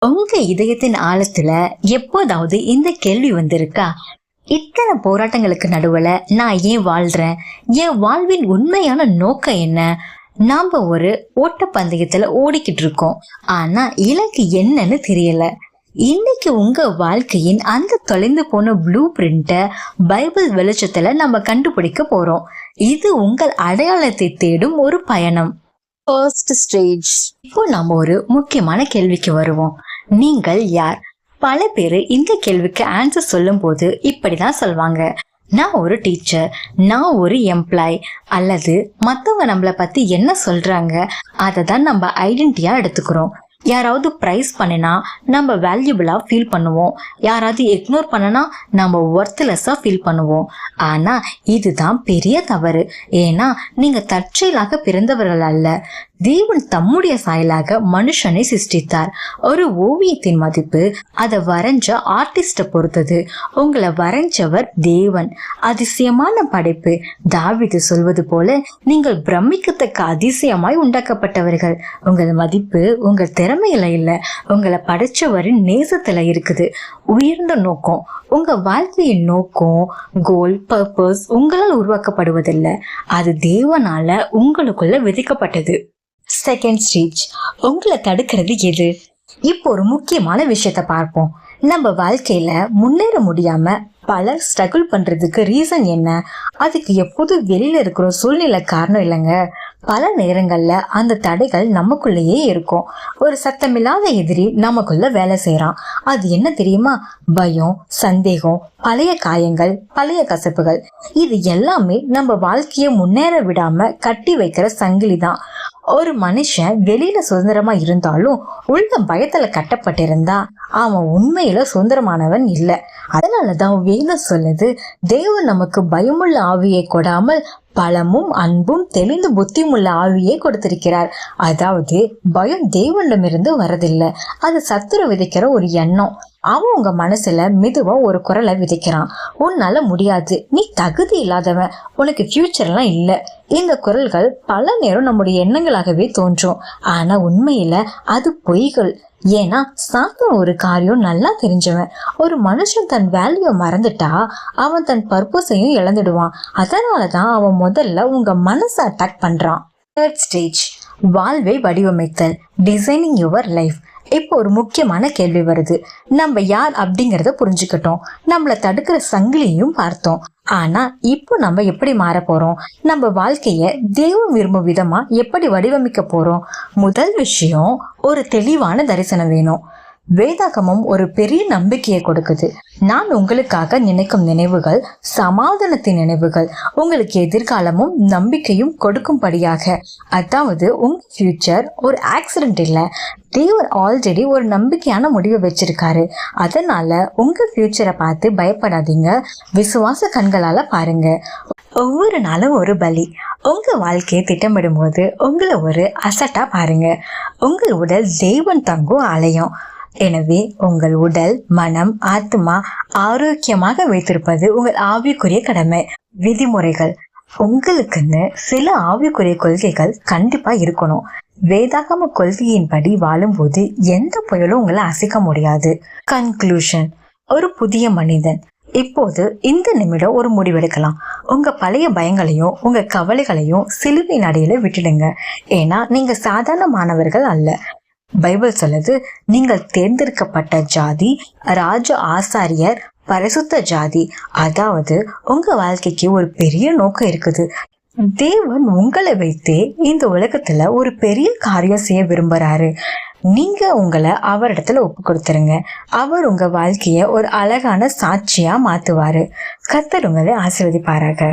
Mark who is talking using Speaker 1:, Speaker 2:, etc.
Speaker 1: உங்க இதயத்தின் ஆழத்துல எப்போதாவது இந்த கேள்வி வந்திருக்கா? இத்தனை போராட்டங்களுக்கு நடுவுல நான் ஏன் வாழ்றேன்? என் வாழ்வின் உண்மையான நோக்கம் என்ன? நாம ஒரு ஓட்டப்பந்தயத்துல ஓடிக்கிட்டு இருக்கோம், ஆனா இலக்கு என்னன்னு தெரியல. இன்னைக்கு உங்க வாழ்க்கையின் அந்த தொலைந்து போன ப்ளூ பிரிண்ட பைபிள் வெளிச்சத்துல நம்ம கண்டுபிடிக்க போறோம். இது உங்கள் அடையாளத்தை தேடும் ஒரு பயணம். First stage. இப்போ நாம ஒரு முக்கியமான கேள்விக்கு வருவோம். நீங்கள் யார்? பல பேரு இந்த கேள்விக்கு ஆன்சர் சொல்லும் போது இப்படிதான் சொல்வாங்க: நான் ஒரு டீச்சர், நான் ஒரு எம்ப்ளாய், அல்லது மத்தவங்க நம்மளை பத்தி என்ன சொல்றாங்க அதை தான் நம்ம ஐடென்டிட்டியா எடுத்துக்கிறோம். யாராவது ப்ரைஸ் பண்ணினா நம்ம வேல்யூபிளா ஃபீல் பண்ணுவோம், யாராவது இக்னோர் பண்ணனா நம்ம ஒர்த்லெஸ்ஸா ஃபீல் பண்ணுவோம். ஆனா இதுதான் பெரிய தவறு. ஏன்னா நீங்க தற்செயலாக பிறந்தவர்கள் அல்ல. தேவன் தம்முடைய சாயலாக மனுஷனை சிருஷ்டித்தார். ஒரு ஓவியத்தின் மதிப்பு அதை வரைஞ்ச ஆர்டிஸ்ட பொறுத்தது. உங்களை வரைஞ்சவர் தேவன். அதிசயமான படைப்பு. தாவீது சொல்வது போல, நீங்கள் பிரமிக்கத்தக்க அதிசயமாய் உண்டாக்கப்பட்டவர்கள். உங்கள் மதிப்பு உங்கள் திறமையில இல்ல, உங்களை படைச்சவரின் நேசத்துல இருக்குது. உயர்ந்த நோக்கம். உங்க வாழ்க்கையின் நோக்கம், கோல், பர்பஸ் உங்களால் உருவாக்கப்படுவதில்லை, அது தேவனால உங்களுக்குள்ள விதிக்கப்பட்டது. Second stage. உங்களை தடுக்கிறது எது? இப்போ ஒரு முக்கியமான விஷயத்த பார்ப்போம். நம்ம வாழ்க்கையில முன்னேற முடியாம பலர் ஸ்ட்ரகிள் பண்றதுக்கு ரீசன் என்ன? அதுக்கு எப்போதும் வெளியில இருக்கிற சூழ்நிலை காரணம் இல்லைங்க. பல நேரங்கள்ல அந்த தடைகள் நமக்குள்ளேயே இருக்கும். ஒரு சத்தமில்லாத எதிரி நமக்குள்ள வேலை செய்யறான். அது என்ன தெரியுமா? பயம், சந்தேகம், பழைய காயங்கள், பழைய கசப்புகள். இது எல்லாமே நம்ம வாழ்க்கையை முன்னேற விடாம கட்டி வைக்கிற சங்கிலி தான். ஒரு மனுஷன் வெளியில சுதந்திரமா இருந்தாலும் உள்ள பயத்துல கட்டப்பட்டிருந்தா அவன் உண்மையில சுதந்திரமானவன் இல்லை. அதனாலதான் வேதம் சொல்லுது, தேவன் நமக்கு பயமுள்ள ஆவியை கொடாமல் பலமும் அன்பும் தெளிந்து புத்தியுமுள்ள ஆவியை கொடுத்திருக்கிறார். அதாவது பயம் தேவனிடமிருந்து வரதில்லை, அது சத்துரு விதைக்கிற ஒரு எண்ணம். அவன் உங்க மனசுல மெதுவா ஒரு குரலை விதைக்கிறான்: உன்னால முடியாது, நீ தகுதி இல்லாதவன், உனக்கு ஃபியூச்சர்லாம் இல்லை. இந்த குரல்கள் பல நேரம் நம்முடைய எண்ணங்களாகவே தோன்றும். ஆனா உண்மையில அது பொய்கள். ஏன்னா சாத்தான் ஒரு காரியம் நல்லா தெரிஞ்சவன். ஒரு மனுஷன் தன் வேல்யூ மறந்துட்டா அவன் தன் பர்பஸையும் இழந்துடுவான். அதனாலதான் அவன் முதல்ல உங்க மனசை அட்டாக் பண்றான். Third stage. வாழ்வை வடிவமைத்தல், டிசைனிங் யுவர் லைஃப். இப்போ ஒரு முக்கியமான கேள்வி வருது. நம்ம யார் அப்படிங்கறத புரிஞ்சுக்கிட்டோம், நம்மளை தடுக்கிற சங்கிலியும் பார்த்தோம். ஆனா இப்போ நம்ம எப்படி மாற போறோம்? நம்ம வாழ்க்கைய தேவன் விரும்பும் விதமா எப்படி வடிவமைக்க போறோம்? முதல் விஷயம், ஒரு தெளிவான தரிசனம் வேணும். வேதாகமம் ஒரு பெரிய நம்பிக்கையை கொடுக்குது. நான் உங்களுக்காக நினைக்கும் நினைவுகள் சமாதானத்தின் நினைவுகள், உங்களுக்கு எதிர்காலமும் நம்பிக்கையும் கொடுக்கும்படியாக. அதாவது உங்க ஃபியூச்சர் ஒரு ஆக்சிடென்ட் இல்லை, தேவர் ஆல்ரெடி ஒரு நம்பிக்கையான முடிவை வச்சிருக்காரு. அதனால உங்க ஃபியூச்சரை பார்த்து பயப்படாதீங்க, விசுவாச கண்களால பாருங்க. ஒவ்வொரு நாளும் ஒரு பலி. உங்க வாழ்க்கையை திட்டமிடும் போது உங்களை ஒரு அசட்டா பாருங்க. உங்கள் உடல் தேவன் தங்கும் ஆலயம். எனவே உங்கள் உடல், மனம், ஆத்மா ஆரோக்கியமாக வைத்திருப்பது உங்கள் ஆவிக்குரிய கடமை. விதிமுறைகள். உங்களுக்குன்னு சில ஆவிக்குரிய கொள்கைகள் கண்டிப்பா இருக்கணும். வேதாகம கொள்கையின்படி வாழும்போது எந்த புயலும் உங்களை அசைக்க முடியாது. கன்க்ளூஷன். ஒரு புதிய மனிதன். இப்போது இந்த நிமிடம் ஒரு முடிவெடுக்கலாம். உங்க பழைய பயங்களையும் உங்க கவலைகளையும் சிலுவை நடையில விட்டுடுங்க. ஏன்னா நீங்க சாதாரணமானவர்கள் அல்ல. பைபிள் சொல்லுது, நீங்கள் தேர்ந்தெடுக்கப்பட்ட ஜாதி, ராஜ ஆசாரியர், பரிசுத்த ஜாதி. அதாவது உங்க வாழ்க்கைக்கு ஒரு பெரிய நோக்கம் இருக்குது. தேவன் உங்களை வைத்தே இந்த உலகத்துல ஒரு பெரிய காரியம் செய்ய விரும்புறாரு. நீங்க உங்களை அவரிடத்துல ஒப்பு கொடுத்துருங்க. அவர் உங்க வாழ்க்கைய ஒரு அழகான சாட்சியா மாத்துவாரு. கர்த்தர் உங்களை ஆசீர்வதிப்பாராக.